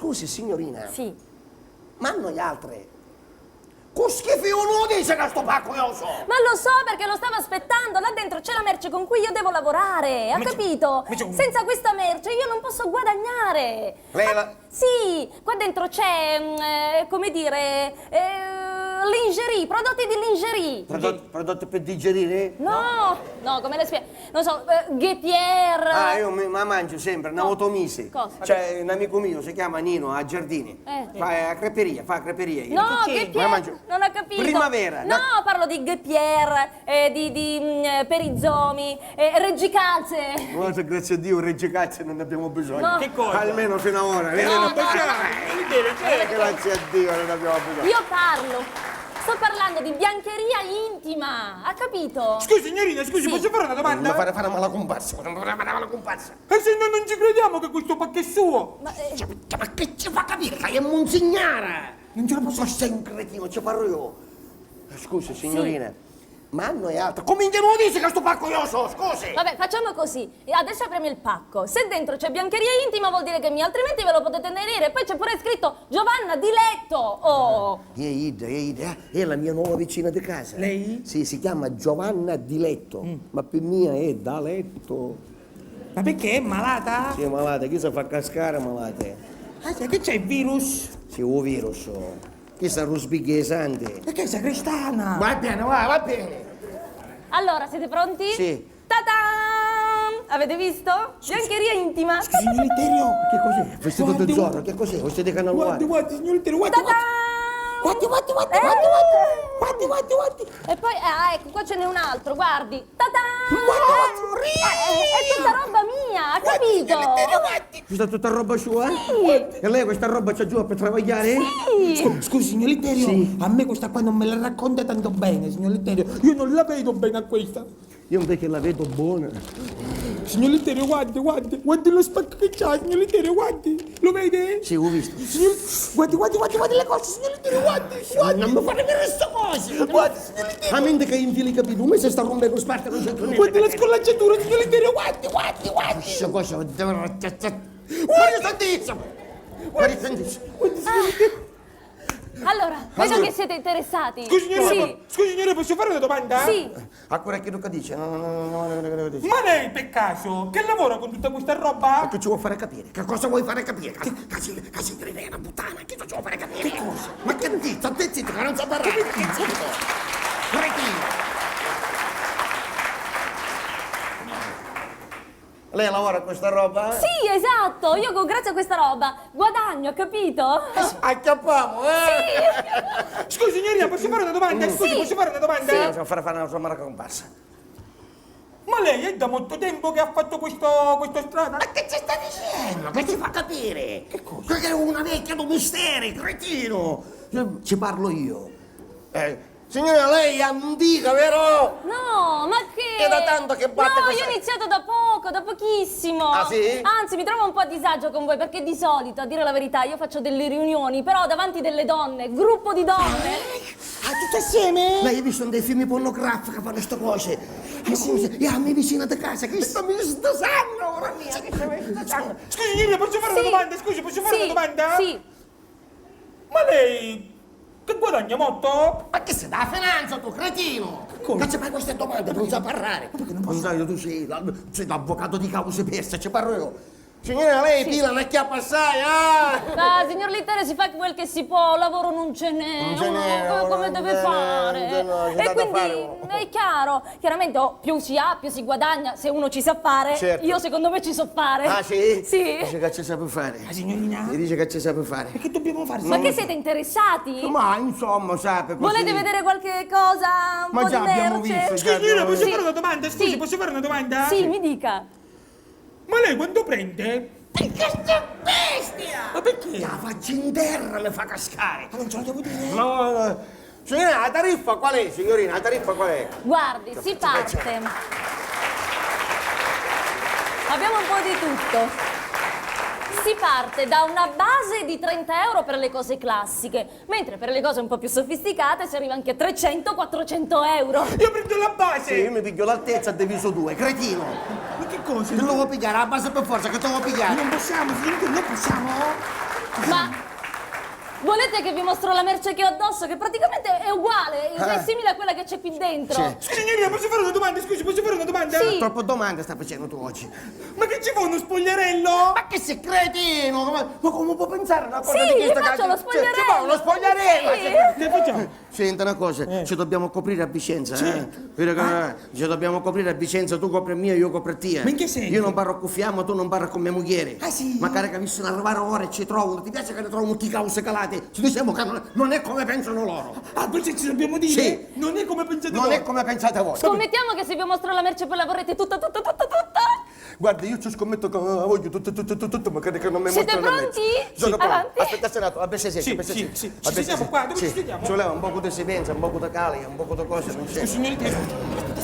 scusi signorina. Sì. Ma noi altre. Con schifo uno dice che sto pacco io so. Ma lo so perché lo stavo aspettando, là dentro c'è la merce con cui io devo lavorare, ha capito? Senza questa merce io non posso guadagnare. Lei la... Sì, qua dentro c'è, come dire, lingerie, prodotti di lingerie. Prodotti per digerire? No, come le spiego? Non so, Guepier. Ah, io mi mangio sempre, una otomise. Cosa? C'è un amico mio, si chiama Nino, a Giardini. Fa creperia, io. No, Guepier, non ho capito. Primavera. No, parlo di Guepier, di Perizomi, Reggicalze. Guarda, grazie a Dio, Reggio Calze non ne abbiamo bisogno. No. Che cosa? Almeno fino ad ora. Non baciare! Grazie a Dio non ne abbiamo bisogno. Io sto parlando di biancheria intima, ha capito? Scusi, signorina, scusi, Sì. posso fare una domanda? Non fare una mala comparsa. E se noi non ci crediamo che questo pacco è suo? Ma, Ma che ci fa capire? Che è monsignara! Non ce la posso... Ma sei un cretino, ci parlo io. Scusi, signorina. Ma noi altro. Cominciano a dire che sto pacco io so, scusi! Vabbè, facciamo così. E adesso apriamo il pacco. Se dentro c'è biancheria intima vuol dire che mia, altrimenti ve lo potete tenere. Poi c'è pure scritto Giovanna di letto. Oh! È la mia nuova vicina di casa. Lei? Sì, si chiama Giovanna di letto. Ma per mia è da letto. Ma perché è malata? Sì, è malata, chi si fa cascare malata? Ah, sai che c'è il virus? Sì, un virus. Chi sta ruspighesante? Perché sei cristana? Va bene, va bene. Allora, siete pronti? Sì. Ta-dam! Avete visto? Biancheria intima. Signor Litterio! Che cos'è? Vestito di Zorro, che cos'è? Questo di Canal Guardi, signor Litterio, guardi! Guardi. E poi, ecco, qua ce n'è un altro, guardi. Ta-dam! È tutta roba mia, ha capito? Questa è tutta roba sua? Sì. E lei questa roba c'ha giù per lavorare? Sì. Scusi, signor Litterio, Sì. a me questa qua non me la racconta tanto bene, signor Litterio. Io non la vedo bene a questa. Io invece la vedo buona. Signor Litterio, guardi lo spacco che c'ha, signor Litterio, guardi. Lo vede? Sì, ho visto. Guardi le cose, signor Litterio, guardi. Non mi fa vedere sto cose. Guardi, signor Litterio. A mente che infili capito, un mese sta rompendo sparte non c'entro niente. Guardi la scollacciatura, signor Litterio, guardi. Questa cosa... Guardi tantissimo. Allora, vedo che siete interessati. Scusi, Sì. signore, posso fare una domanda? Sì. Ancora che non dice? No. Ma lei, per caso, che lavora con tutta questa roba? Che ci vuoi fare capire? Che cosa vuoi fare capire? Che si crede una puttana, che ci vuoi fare capire? Che cosa? Ma che dici? State zitto, che non sa parlare. Che zitto? Cretino. Lei lavora con questa roba? Sì, esatto. Io grazie a questa roba guadagno, capito? Acchiappiamo, Scusi, signorina, posso fare una domanda? Scusi, posso fare una domanda? Sì, fare una somma comparsa. Ma lei è da molto tempo che ha fatto questo strada? Ma che ci sta dicendo? Che ci fa capire? Che cosa? Perché è una vecchia di misteri, cretino. Ci parlo io. Signora, lei è antica, vero? No, ma che? È da tanto che batte No, questa... io ho iniziato da poco, da pochissimo. Ah, sì? Anzi, mi trovo un po' a disagio con voi, perché di solito, a dire la verità, io faccio delle riunioni, però davanti delle donne, gruppo di donne. Tutti assieme? Lei ha visto dei film pornografici che fanno queste cose? E a me vicino da casa, che sto mi stasando, ora mia, che Scusi, signorina, posso fare una domanda? Scusi, posso fare una domanda? Sì. Ma lei che guadagna molto? Ma che sei da finanza tu, cretino? Che ci fai queste domande? Non sa parlare. Ma perché non posso? Tu sei l'avvocato di cause perse, ci parlo io. Signora, lei pila una chiappa assai, Ah, signor Litterio, si fa quel che si può, lavoro non ce n'è. Non ce n'è, Uno come deve fare? E quindi è chiaro, chiaramente più si ha, più si guadagna, se uno ci sa fare. Certo. Io secondo me ci so fare. Ah, sì? Sì. Dice che ci sa per fare. Signorina? Mi dice che ci sa per fare. Che dobbiamo fare? Ma che siete interessati? Ma insomma, sa, per così... Volete vedere qualche cosa? Un Ma po' già di abbiamo merce? visto, già Signorina, abbiamo posso visto. fare una domanda? Scusi, Sì. posso fare una domanda? Sì, mi dica. Ma lei quando prende? Che sta bestia! Ma perché? La faccio in terra, mi fa cascare. Ma non ce la devo dire? No. Signorina, la tariffa qual è, signorina? La tariffa qual è? Guardi, si parte. Abbiamo un po' di tutto. Si parte da una base di 30 euro per le cose classiche, mentre per le cose un po' più sofisticate si arriva anche a 300-400 euro. Io prendo la base! Sì, io mi piglio l'altezza diviso 2, cretino. Ma che cosa? Te lo vuoi pigliare, la base per forza, che te lo vuoi pigliare? Non possiamo, signorina, non possiamo? Ma volete che vi mostro la merce che ho addosso? Che praticamente è uguale, è simile a quella che c'è qui dentro. Signorina, posso fare una domanda? Scusi, posso fare una domanda? Sì. Troppo domande sta facendo tu oggi. Ma che ci fa uno spogliarello? Ma che sei cretino? Ma come può pensare una cosa Sì, di questa? gli faccio lo spogliarello. Ci fa uno spogliarello! Sì. Ne facciamo? Senta una cosa, ci dobbiamo coprire a Vicenza, Vedi che ci dobbiamo coprire a Vicenza, tu copri mia, io copro te. Ma in che senso? Io non parlo con fiamma, tu non parli con mia moglie. Ah, sì? Magari che visto arrivare ora e ci trovano, ti piace che ne trovano tutti i cause calate? Ci diciamo che non è come pensano loro. Ah, questo ci dobbiamo dire? Sì. Non è come pensate Non voi. è come pensate voi. Scommettiamo che se vi mostro la merce poi la vorrete tutta. Guarda, io ci scommetto che voglio tutto, ma che non mi Siete mostrano la pronti? merce. Sono pronto. Avanti. Aspetta, Senato, abbassa Sì, sempre, sì. Ci sediamo qua, dove ci sediamo? Ci voleva un po' di sepenza, un po' di cali, un po' di cose, non c'è. Signorina,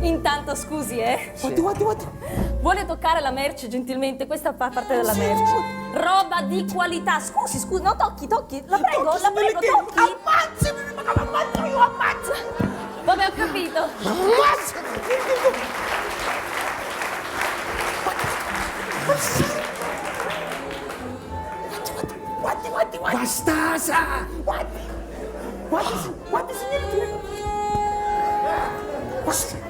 Intanto scusi, guarda. Vuole toccare la merce gentilmente? Questa fa parte della merce. Roba di qualità. Scusi, no, tocchi. La prego, tocchi. Ammazzami, ma come ammazzo io, ammazzo! Vabbè, ho capito. Ammazza! Guardi! Bastasa! Guardi, signorina!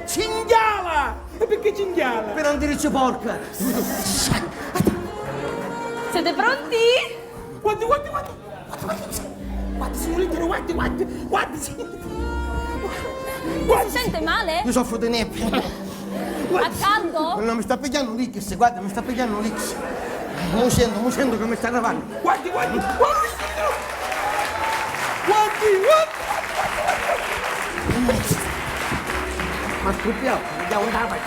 Cinghiala! E perché cinghiala? Per non dirci porca! Siete pronti? Guardi, signorina, guardi, signorina. Si sente male? Io soffro di nebbia! A caldo? No, mi sta pigliando un licchis, guarda, mi sta pigliando un licchis! Mo sento che mi sta arrivando! Guardi. Ma scoppiamo, andiamo andare!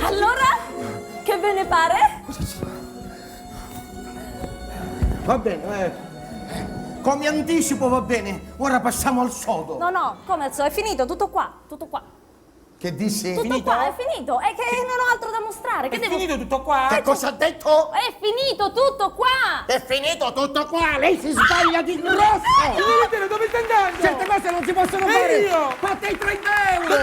Allora, che ve ne pare? Va bene, come anticipo va bene, ora passiamo al sodo! No, come al solito, è finito, tutto qua. Che dici? Tutto qua, è finito. È che non ho altro da mostrare. Che È devo... finito tutto qua? Che cosa ha detto? È finito tutto qua! È finito tutto qua, lei si sbaglia di grosso! Signorina, dove sta andando? Certe cose non si possono E fare! io? Fate i 30 euro!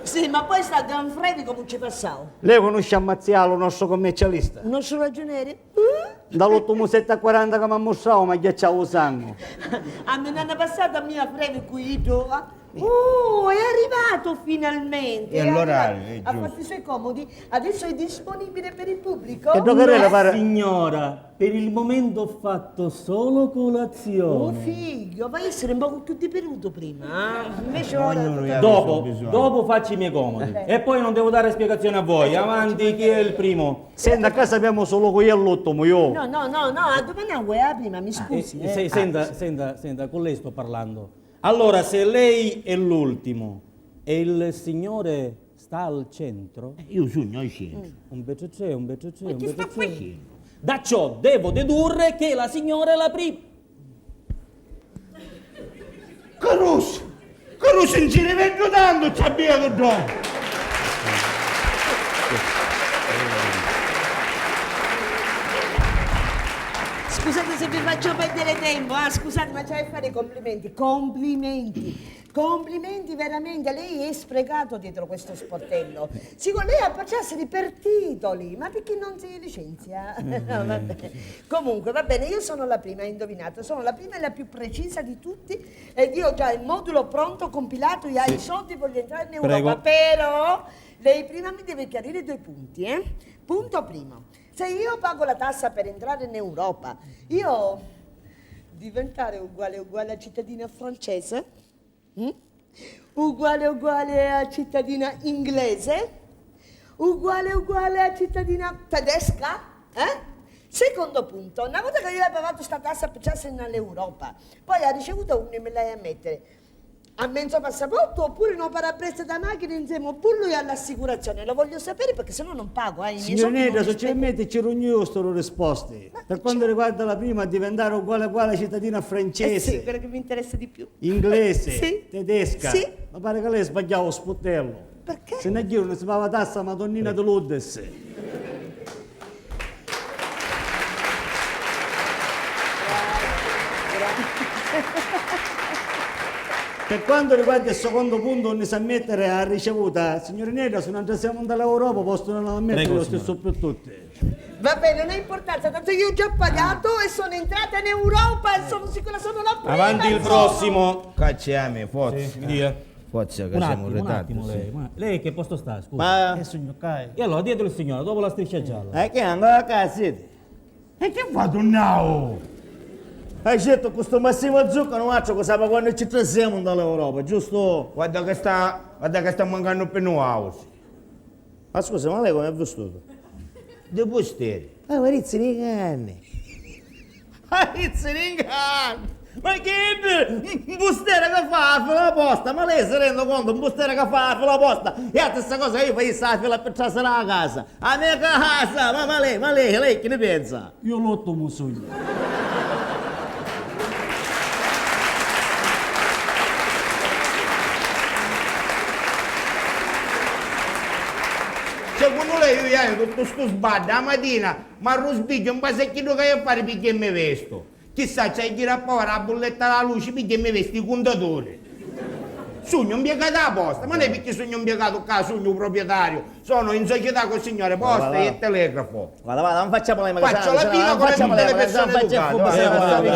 Sì, ma poi sta Ganfredi come ci passavo? Lei conosce Ammazialo, il nostro commercialista? Un nostro ragioniere? Dall'8,740 che mi ha mostrato, ma ghiacciavo sangue. A me ne hanno passato a mia Frevi qui, Oh, è arrivato finalmente! E è allora, arrivato. Ha fatto i suoi comodi, adesso è disponibile per il pubblico? Che dovrei fare... Signora, per il momento ho fatto solo Oh colazione. figlio, vai a essere un po' più diperuto prima, invece ora... Dopo faccio i miei comodi. E poi non devo dare spiegazioni a voi. Avanti, chi è il primo? Senta, a casa abbiamo solo qui all'otto, io. No, a dove ne vuoi prima, mi scusi. Senta, con lei sto parlando. Allora, se lei è l'ultimo e il signore sta al centro, Io sono al centro. un becce c'è. Ma che sta facendo? Da ciò devo dedurre che la signora è la prima. Caruso, non ci rivedo tanto, c'è via dopo. Scusate se vi faccio perdere tempo, scusate, ma c'è da fare i complimenti. Complimenti veramente, lei è sprecato dietro questo sportello. Lei ha passati per titoli, ma perché non si licenzia? No, va bene. Comunque, va bene, io sono la prima, hai indovinato, sono la prima e la più precisa di tutti ed io ho già il modulo pronto, compilato, io hai i soldi, voglio entrare in Europa, Prego. però lei prima mi deve chiarire 2 punti, Punto primo. Se io pago la tassa per entrare in Europa, io diventare uguale a cittadina francese? Uguale a cittadina inglese? Uguale a cittadina tedesca? Secondo punto, una volta che io ho pagato sta tassa per essere all'Europa, poi ha ricevuto un email a mettere a mezzo passaporto oppure una parabrezza da macchina insieme a bullo e all'assicurazione. Lo voglio sapere perché sennò non pago. I miei soldi non Signorina, li socialmente ci rogno le risposte. Per quanto riguarda la prima, diventare uguale a cittadina francese, sì, quello che mi interessa di più. inglese, Sì. tedesca. Sì. Ma pare che lei sbagliava lo sportello. Perché? Se ne io non si pagava tassa, Madonnina de Lourdes. Per quanto riguarda il secondo punto, non si ammettere a ricevuta, signore Nera, se non siamo dall'Europa possono non ammettere Prego, lo stesso per tutti. Va bene, non ha importanza, tanto io ho già pagato e sono entrata in Europa e sono sicura sono la prima. Avanti il insomma. prossimo. Cacciami, forza. Dia. Forza che Un siamo attimo, retati. lei. Lei che posto sta, scusa? Ma Signor Kai. E allora, dietro il signore, dopo la striscia gialla. che andava a casa siete? E che fate now? Hai detto questo Massimo Zucca non faccio cosa ma quando ci trasiamo dall'Europa, giusto? Guarda che sta mancando per noi house. Ma scusa, ma lei come è vestito? De busteri. Marizzi Ringani. Marizzi Ringani! Ma che bustera che fa la fila apposta? Ma lei si rende conto, un bustera che fa la fila apposta? E a questa cosa io fai la fila per trasare la casa. A mia casa, ma lei che ne pensa? Io lotto musugno. Secondo lei io tutto sto sbadda la mattina, ma rusbicchio un pasecchino che io fare perché mi vesto. Chissà, c'è chi rappora la bolletta alla luce perché mi vesti i contatori. Sogno impiegato apposta, ma non è perché sogno impiegato qua, sogno un proprietario. Sono in società con il signore Posta e il telegrafo. Guarda, non facciamo le Faccio la pina come tutte le persone educate.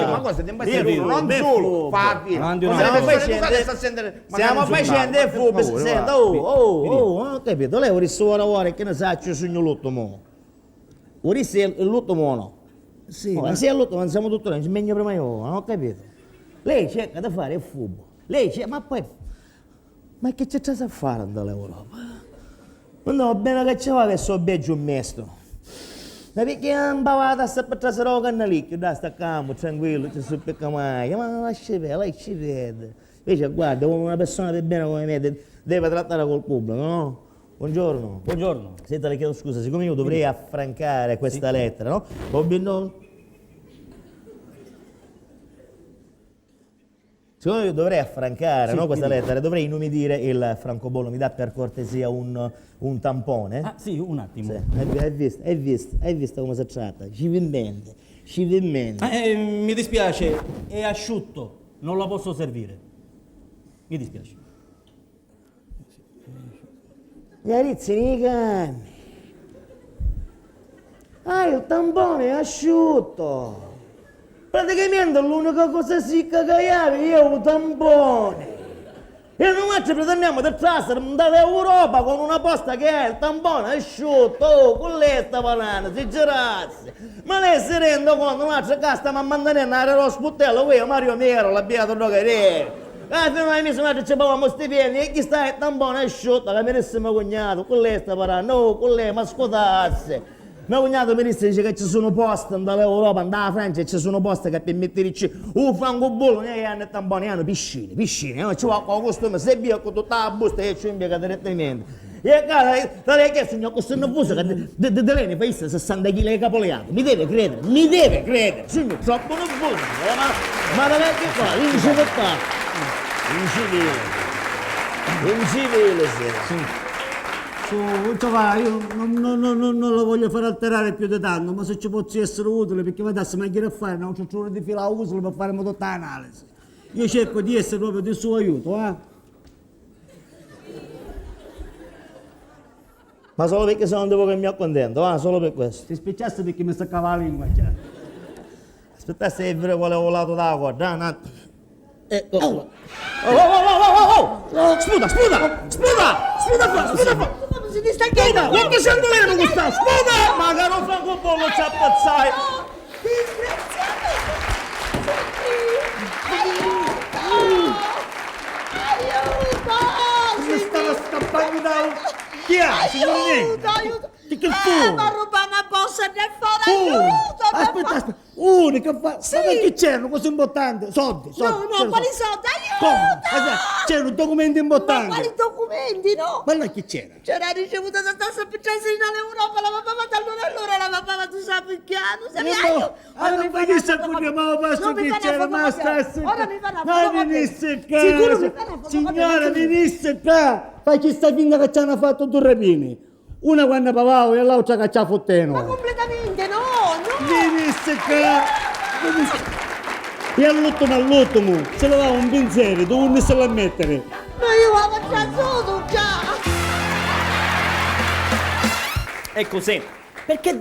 Ma cosa ti imbastire uno? Non solo, fa la pina. Avanti, Come le avanti. persone educate sta a sentire. Stiamo facendo il fuoco, senta, ho capito, lei ora ora che ne sa c'è sogno lutto mo. Ora se il lutto mo no. Sì, ma se è lutto non siamo tutti noi, ci meglio prima io, non ho capito. Lei cerca di fare il fumo. Lei cerca, ma poi ma che c'è a fare dall'Europa? No, bene che ci va che so beggio un mesto. Ma perché non bavata a per trasare la cannalicchio, da staccamo, tranquillo, ci si pecca mai, ma lasci vedere, lei ci vede. Invece guarda, come una persona per bene come me deve trattare col pubblico, no? Buongiorno. Buongiorno. Senta, le chiedo scusa, siccome io dovrei affrancare questa lettera, no? Siccome io dovrei affrancare no, questa lettera, dovrei inumidire il francobollo, mi dà per cortesia un tampone? Ah, sì, un attimo. Sì. Hai visto come si tratta? Civilmente. Mi dispiace, è asciutto, non la posso servire. Mi dispiace. Gli arizzi nei cani. Ah, il tampone è asciutto. Praticamente l'unica cosa secca che hai è un tampone. E noi ci pretendiamo di trasferire dall'Europa con una posta che è il tampone asciutto, con lei sta parlando, si girasse. Ma lei si rende conto, noi che stiamo a mandare lo sputtello, io Mario Miero, l'abbiamo drogheria. Fino a mesi noi ci paghiamo stipendi e chi sta il tampone asciutto, che mi disse mio cognato, con lei sta parlando, no, con lei, ma scusasse. Mio cognato mi dice che ci sono posti dall'Europa, dalla Francia, e ci sono posti che per metterci un francobollo, non è che hanno tamponi, hanno piscine, no? Ci va con il costume, se via con tutta la busta e ci impiega direttamente. E cara, te l'hai chiesto, signor, questo nervoso che di lei ne fa 60 kg di capoleato, mi deve credere, signor, troppo nervoso, ma da che fa, in civile, sì. Su, va, io non lo voglio fare alterare più di tanto, ma se ci posso essere utile, perché mi dassi mai a fare una ciocciura di fila utile per fare tutta l'analisi. Io cerco di essere proprio di suo aiuto, Ma solo perché se non devo che mi accontento, solo per questo. Ti spicciasse perché mi staccava la lingua, già. Aspettassi che vi volevo lato dalla corda, un attimo. Ecco. Sputa qua! Si ti sta chiedendo! Quanto sei doleno questo? Sputa! Ma caro francobollo ci appazzai! Mi stava scappando da... Chi è? Aiuto! Che fu? Ma ruba una borsa del fare, aiuto! Aspetta. Che fa? Sì. Ma che c'erano cose importanti? Soldi. No, quali soldi? Come? Aiuto! C'erano documenti importanti. Ma quali documenti, no? Ma là che c'era? C'era ricevuta da tassa per in all'Europa, la papà allora la papà tu sai perché, non sai non mi disse che ma passo che c'era, ma stassi. Ora mi fa una Ma fotocopia. venisse qua. Sicuro mi fa una fotocopia. Signora, venisse qua. Fai chi sta finta che ci hanno fatto due rapini. Una quando pavavo e l'altra che ci ha fotteno. Ma completamente, no! Venisse qua. E all'ultimo, se ne va un pensiero, tu non se la mettere. Ma io la faccio solo già! È così. Perché è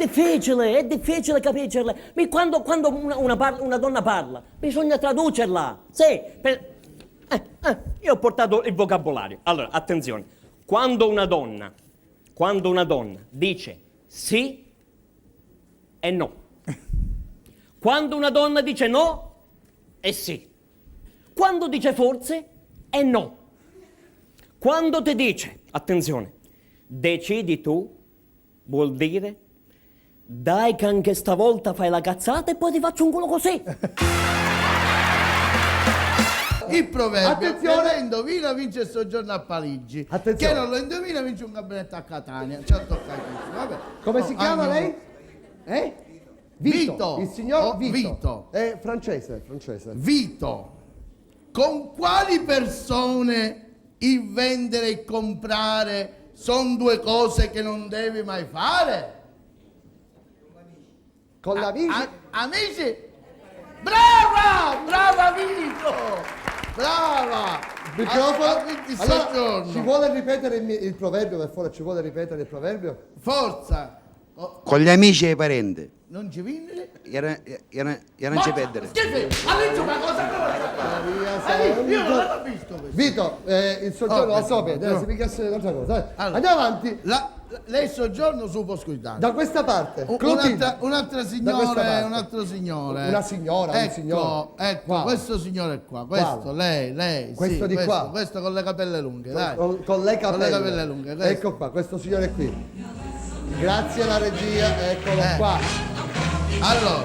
difficile capirle. Quando una donna parla, bisogna traducerla. Sì, io ho portato il vocabolario. Allora, attenzione. Quando una donna dice sì e no. Quando una donna dice no è sì. Quando dice forse è no. Quando ti dice, attenzione, decidi tu, vuol dire dai che anche stavolta fai la cazzata e poi ti faccio un culo così. Il proverbio, Attenzione. che lo indovina vince il soggiorno a Parigi. Attenzione. Che non lo indovina vince un gabinetto a Catania. Ci ha toccato. Vabbè. Come No, si chiama anche- lei? Eh? Vito. Il signor Oh, Vito. Vito. È francese. Vito, con quali persone il vendere e comprare sono due cose che non devi mai fare? Con l'amici? Amici? Brava Vito! Brava! Microfono. Il Allora, soggiorno. ci vuole ripetere il proverbio, per favore, ci vuole ripetere il proverbio? Forza! Oh, Con gli amici e i parenti. non ci viene? Io non ci perdere. Scherzi! All'inizio una cosa io non l'ho visto questo. Vito, il soggiorno Oh, la so bene, no. si picchiasse un'altra cosa. Allora. Andiamo avanti. Lei soggiorno su Poscoitano. Da questa parte. Un'altra Da questa signora, parte. un altro signore. Una signora, un ecco, signore. Ecco, Quale? questo signore qua, questo, Quale? lei. Questo sì, di questo, qua? questo con le capelle lunghe, dai. Con le capelle. lunghe, questo. Ecco qua, questo signore qui. Grazie alla regia, eccolo qua. Allora,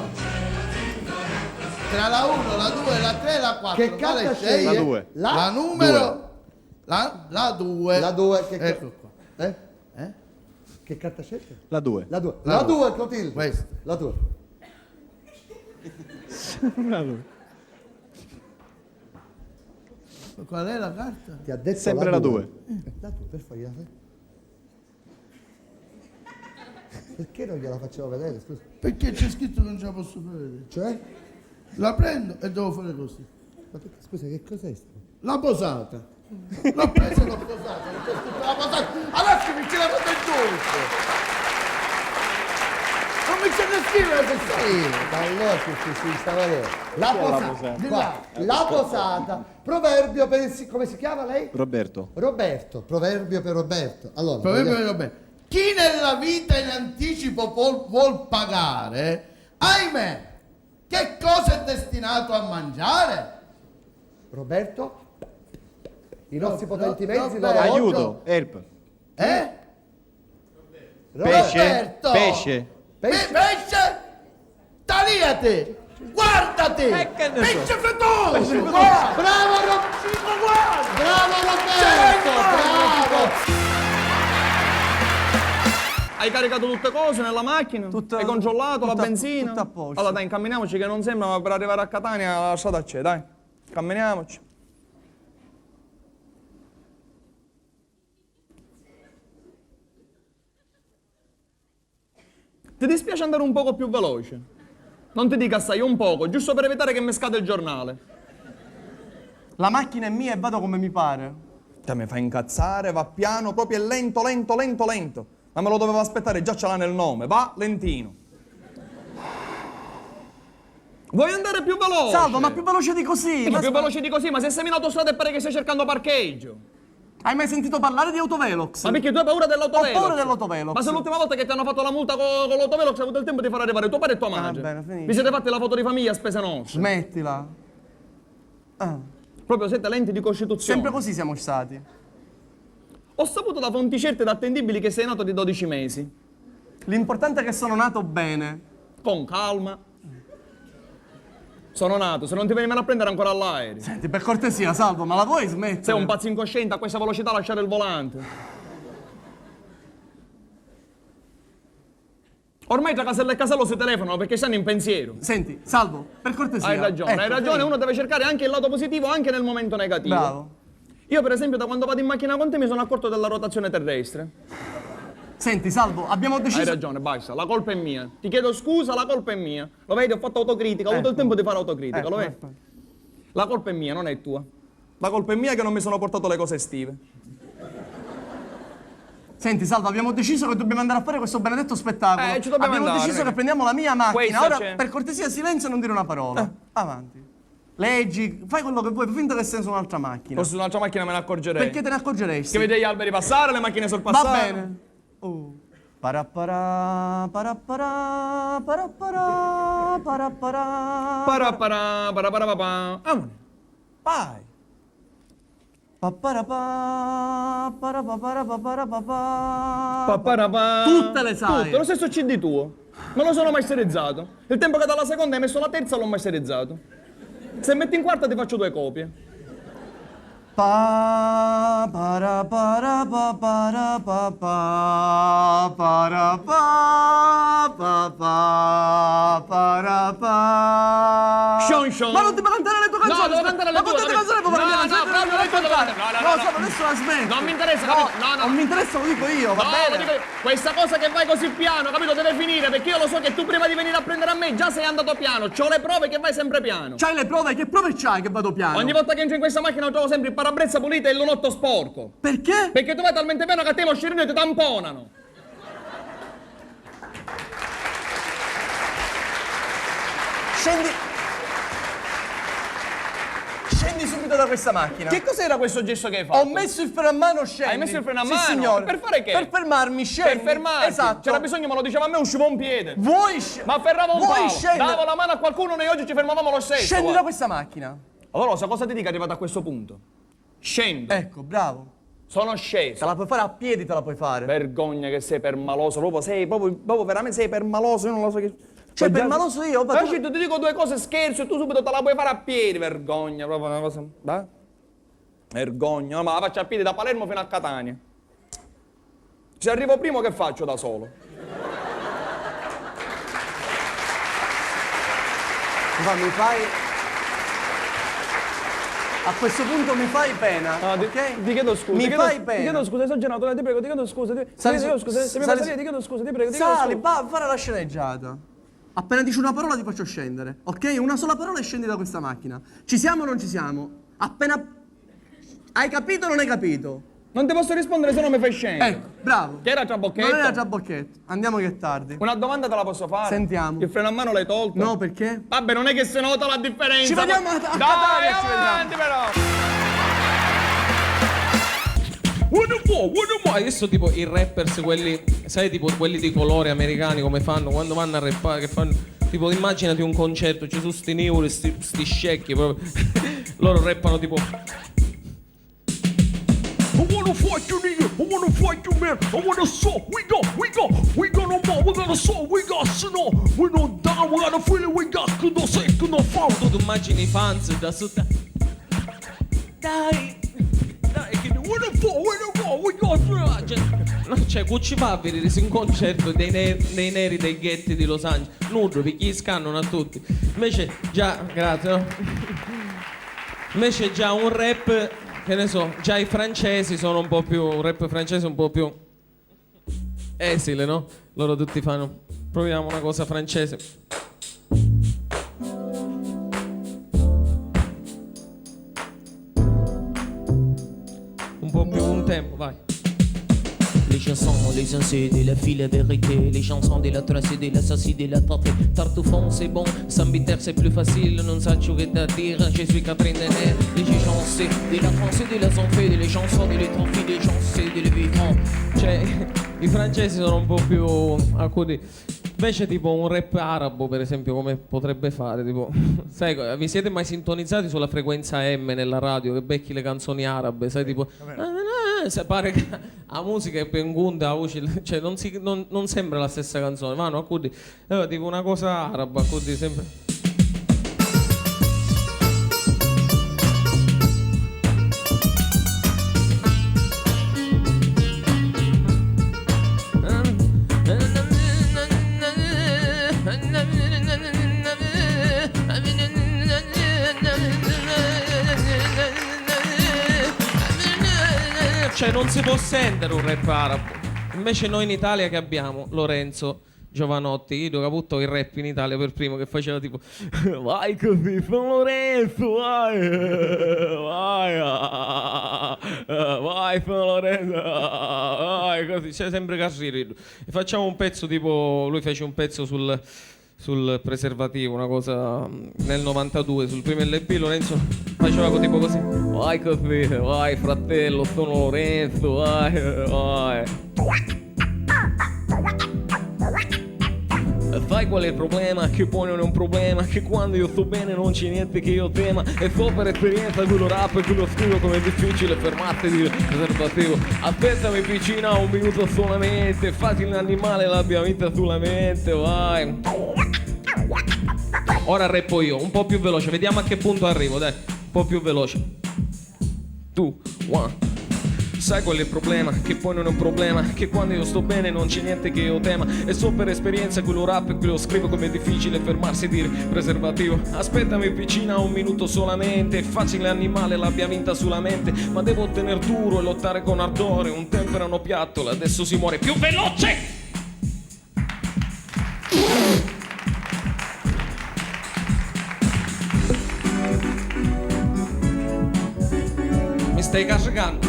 tra la 1, la 2, la 3 e la 4. Che carta sceglie? La due. La numero. La 2. La 2, che Ecco qua. Eh? Che carta sceglie? La 2. La 2. La La due. 2, Clotilde. Questa. La 2. Qual è la carta? Ti ha detto Sempre la 2. La 2, per favore. Perché non gliela facciamo vedere, scusa? Perché c'è scritto che non ce la posso vedere. Cioè? La prendo e devo fare così. Ma perché, scusa, che cos'è sto? La posata. L'ho presa e l'ho posata, non c'è scritto la posata. Adesso mi c'è la cosa giusto. Non mi c'è da scrivere se Ma allora si sta vedendo. La posata. Di Qua. là. La posata. Proverbio per il... Come si chiama lei? Roberto. Roberto. Proverbio per Roberto. Allora, Proverbio vediamo. vero bene. Chi nella vita in anticipo vuol pagare, ahimè, che cosa è destinato a mangiare? Roberto? I nostri potenti no, mezzi, no, l'orologio. Aiuto. Help. Eh? Pesce. Roberto! Pesce. Pesce? Tagliati! Guardati! Pesce fetoso! Bravo Roberto! Bravo! Hai caricato tutte cose nella macchina? Hai controllato la benzina? Tutto a posto. Allora dai, incamminiamoci che non sembra, ma per arrivare a Catania la strada c'è, dai. Camminiamoci. Ti dispiace andare un poco più veloce? Non ti dica assai, un poco, giusto per evitare che mi scade il giornale. La macchina è mia e vado come mi pare. Te mi fa incazzare, va piano, proprio è lento. Ma me lo dovevo aspettare, già ce l'ha nel nome, va lentino. Vuoi andare più veloce? Salvo, ma più veloce di così. Ma più veloce di così, ma se sei in autostrada è perché che stai cercando parcheggio. Hai mai sentito parlare di autovelox? Ma perché tu hai paura dell'autovelox? Ho paura dell'autovelox. Ma se l'ultima volta che ti hanno fatto la multa con l'autovelox hai avuto il tempo di far arrivare tuo padre e tua madre. bene, finisci. Vi siete fatti la foto di famiglia a spese nostre. Smettila. Proprio siete lenti di costituzione. Sempre così siamo stati. Ho saputo da fonti certe ed attendibili che sei nato di 12 mesi. L'importante è che sono nato bene. Con calma. Sono nato, se non ti vieni a prendere ancora all'aereo. Senti, per cortesia, Salvo, ma la vuoi smettere? Sei un pazzo incosciente, a questa velocità lasciare il volante. Ormai tra casello e casello si telefonano perché stanno in pensiero. Senti, Salvo, per cortesia. Hai ragione, Ecco, hai ragione, vieni. uno deve cercare anche il lato positivo anche nel momento negativo. Bravo. Io per esempio da quando vado in macchina con te mi sono accorto della rotazione terrestre. Senti, Salvo, abbiamo deciso... Hai ragione, basta, la colpa è mia. Ti chiedo scusa, la colpa è mia. Lo vedi, ho fatto autocritica, ho avuto il tempo di fare autocritica, lo vedi? La colpa è mia, non è tua. La colpa è mia che non mi sono portato le cose estive. Senti, Salvo, abbiamo deciso che dobbiamo andare a fare questo benedetto spettacolo. Ci dobbiamo abbiamo andare, deciso non è che prendiamo la mia macchina. Questa Ora, c'è. per cortesia, silenzio e non dire una parola. Avanti. Leggi, fai quello che vuoi, fai finta che sei su un'altra macchina. Forse su un'altra macchina me ne accorgerei. Perché te ne accorgeresti? Che vedi gli alberi passare, le macchine sorpassare. Va bene. Paraparà, paraparà, paraparà, paraparà. Paraparà, paraparà. Vai. Paparapà, parapaparapapà. Paparapà. Tutte le sai. Tutte, lo stesso CD tuo. Non lo sono masterizzato. Il tempo che dalla seconda hai messo la terza l'ho masterizzato. Se metti in quarta ti faccio 2 copie. Pa para para pa para pa pa para pa pa pa para pa. Shon. Ma non ti puoi cantare le tue canzoni? No, devo cantare le ma tue. quante canzoni puoi cantare? No, proprio le tue devo cantare. No, adesso la smetti. Non mi interessa, no, capito? No. Non mi interessa, lo dico io, va No, bene? lo dico io. Questa cosa che vai così piano, capito, deve finire, perché io lo so che tu prima di venire a prendere a me già sei andato piano. C'ho le prove che vai sempre piano. C'hai le prove? Che prove c'hai che vado piano? Ogni volta che entro in questa macchina trovo sempre il parabrezza pulito e il lunotto sporco. Perché? Perché tu vai talmente piano che a te i moscerini ti tamponano. Scendi subito da questa macchina. Che cos'era questo gesto che hai fatto? Ho messo il freno a mano, scendi. Hai messo il freno a mano? Sì, signore. Per fare che? Per fermarmi, scendi. Per fermarti? Esatto. C'era bisogno, me lo diceva a me, uscivo un piede. Vuoi Ma afferravo un palo, scendere? davo la mano a qualcuno, noi oggi ci fermavamo lo stesso. Scendi guarda. da questa macchina. Allora, sa cosa ti dico arrivato a questo punto? Scendo. Ecco, bravo. Sono Te sceso. la puoi fare a piedi, te la puoi fare. Vergogna che sei permaloso, proprio veramente sei permaloso, io non lo so che... Cioè, permaloso io? Ma tu... ti dico 2 cose, scherzo, e tu subito te la puoi fare a piedi, vergogna, proprio una cosa... Dai. Vergogna, no, ma la faccio a piedi da Palermo fino a Catania. Se arrivo primo, che faccio da solo? Ma mi fai... A questo punto mi fai pena, ok? Ti chiedo scusa. Mi fai pena. Ti chiedo scusa, hai esagerato, ti prego, ti chiedo scusa. Ti chiedo scusa, se mi fai salire, ti chiedo scusa, ti prego, ti chiedo Sali, scusa. va a fare la sceneggiata. Appena dici una parola ti faccio scendere, ok? Una sola parola e scendi da questa macchina. Ci siamo o non ci siamo? Appena... Hai capito o non hai capito? Non ti posso rispondere se non mi fai scendere. Ecco, bravo. Che era Trabocchetto? Non era Trabocchetto. Andiamo che è tardi. Una domanda te la posso fare? Sentiamo. Il freno a mano l'hai tolto? No, perché? Vabbè, non è che si nota la differenza. Ci vediamo a Dai, Catania, ci avanti però. Adesso tipo i rappers, quelli, sai, tipo quelli di colore americani come fanno quando vanno a rappare, che fanno, tipo immaginati un concerto, ci sono sti neuri, sti scecchi proprio, loro rappano tipo I wanna fight you nigga, I wanna fight you man, I wanna saw, we got no more, we got a saw, we got snow, we no down, we got a feeling, we got no secco, no found. Tu immagini i fans da sotto, dai, che we got no, cioè, Gucci fa a vedere un concerto dei neri dei ghetti di Los Angeles, nudo, perché gli scannano a tutti. Invece già, grazie, no? Invece già un rap, che ne so, già i francesi sono un po' più, un rap francese un po' più esile, no? Loro tutti fanno, proviamo una cosa francese. Un po' più un tempo, vai. Les chansons, les insectes, de la fille, la vérité. Les chansons de la tracée, de l'assassin, de la tâtée. Tartufon, c'est bon, Saint-Peter, c'est plus facile. Non saccio che da dire, je suis Catherine Deneuve. Les chansons, de la français, de la zanfée, de les chansons, de les trophées, des chansons, de les vivants. Cioè, i francesi sono un po' più acudi. Invece tipo un rap arabo, per esempio, come potrebbe fare, tipo, sai, vi siete mai sintonizzati sulla frequenza M nella radio, che becchi le canzoni arabe, sai, tipo, se pare che la musica è pengunta, cioè non sembra la stessa canzone, ma no, quindi, tipo una cosa araba, quindi sempre... Cioè non si può sentire un rap arabo. Invece noi in Italia che abbiamo? Lorenzo Giovanotti, io che ho avuto il rap in Italia per primo, che faceva tipo vai così, sono Lorenzo, vai sono Lorenzo, vai così, c'è sempre Carriri. E facciamo un pezzo tipo, lui fece un pezzo sul preservativo, una cosa nel 92, sul primo LP. Lorenzo faceva tipo così, vai così, vai fratello, sono Lorenzo, vai. Sai qual è il problema? Che poi non è un problema, che quando io sto bene non c'è niente che io tema. E so per esperienza quello rap e quello scrivo come è difficile fermarti di preservativo. Aspettami piccina un minuto solamente, fatti un animale l'abbia vita sulla mente, vai. Ora rappo io, un po' più veloce, vediamo a che punto arrivo, dai, un po' più veloce. 2, 1. Sai qual è il problema? Che poi non è un problema, che quando io sto bene non c'è niente che io tema. E so per esperienza quello rap e quello scrivo come è difficile fermarsi e dire preservativo. Aspettami piccina un minuto solamente, è facile animale l'abbia vinta sulla mente. Ma devo tener duro e lottare con ardore, un tempo erano piattola, adesso si muore più veloce! Mi stai caricando?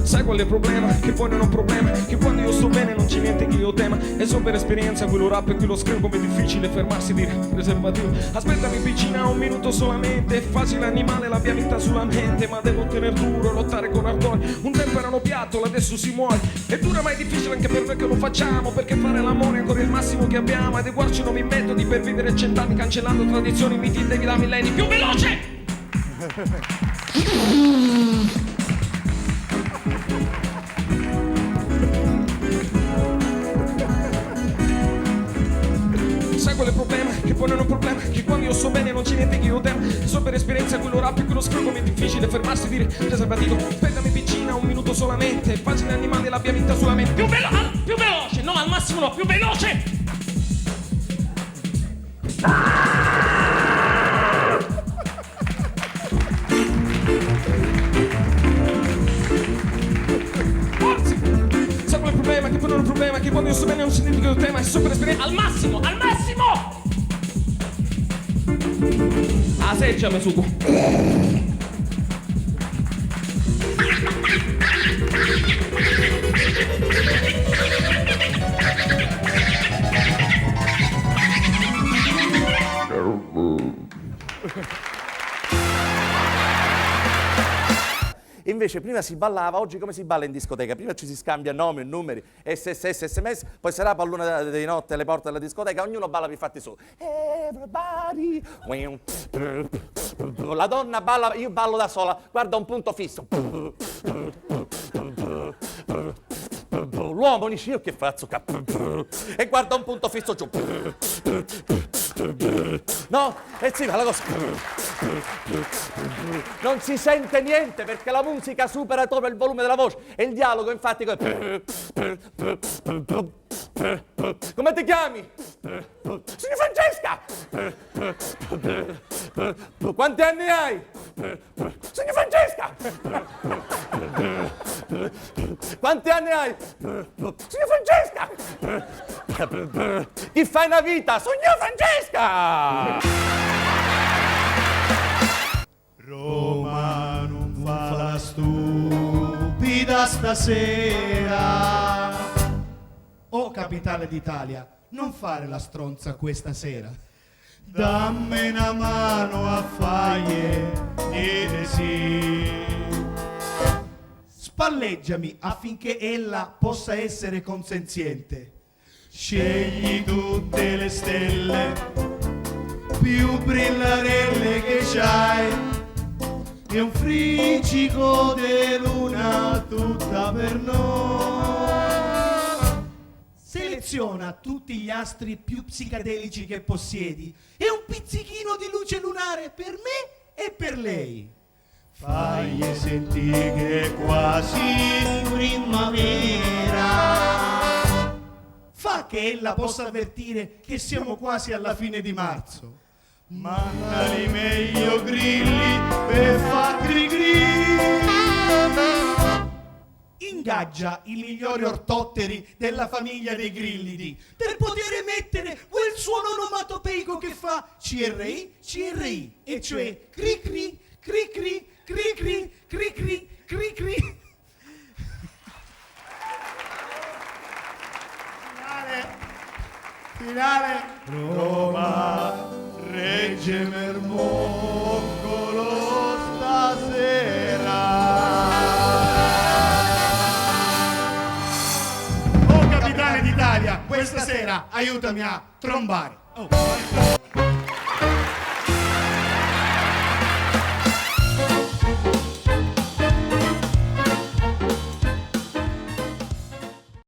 Sai qual è il problema? Che poi non è un problema, che quando io sto bene non c'è niente che io tema. E so per esperienza quello rap e quello scrivo come è difficile fermarsi e dire preservativo. Aspettami piccina un minuto solamente, è facile animale l'abbia vinta sulla mente. Ma devo tener duro, lottare con ardore, un tempo erano piattola, adesso si muore. È dura ma è difficile anche per noi che lo facciamo, perché fare l'amore è ancora il massimo che abbiamo. Adeguarci a nuovi metodi per vivere 100 anni, cancellando tradizioni, miti da millenni. Più veloce! Sai qual è il problema? Che poi non è un problema, che quando io sto bene non c'è niente che io temo. So per esperienza quello rap e quello scrivo come è difficile fermarsi e dire preservativo. Aspettami piccina un minuto solamente, facile animale l'abbia vinta sulla mente. Più veloce, no al massimo no, più veloce! Sai qual è il problema? Che poi non è un problema, che quando io sto bene non c'è niente che io tema. E so per esperienza al massimo! Assaggiami sugo. Invece prima si ballava, oggi come si balla in discoteca? Prima ci si scambia nomi, numeri, SSS, SMS, poi sarà palluna di notte alle porte della discoteca, ognuno balla per i fatti suoi. Everybody. La donna balla, io ballo da sola, guarda un punto fisso. L'uomo dice io che faccio? E guarda un punto fisso giù. No? E si fa la cosa. Non si sente niente perché la musica supera proprio il volume della voce e il dialogo infatti come ti chiami? Signor Francesca! Quanti anni hai? Signor Francesca! Quanti anni hai? Signor Francesca! Chi fai una vita? Signor Francesca! Roma non fa la stupida stasera. Oh capitale d'Italia, non fare la stronza questa sera. Dammi una mano a faglie e sì. Spalleggiami affinché ella possa essere consenziente. Scegli tutte le stelle più brillarelle che c'hai e un friccico di luna tutta per noi. Seleziona tutti gli astri più psicadelici che possiedi e un pizzichino di luce lunare per me e per lei. Fagli sentire che è quasi primavera. Fa che ella possa avvertire che siamo quasi alla fine di marzo. Mandali meglio grilli per far gri gri. ingaggia i migliori ortotteri della famiglia dei grillidi per poter emettere quel suono onomatopeico che fa CRI, CRI, e cioè cri cri, cri cri, cri cri, cri cri, cri cri. Finale. Roma regge Mermoccolo stasera. Oh capitale d'Italia, questa sera aiutami a trombare. Oh.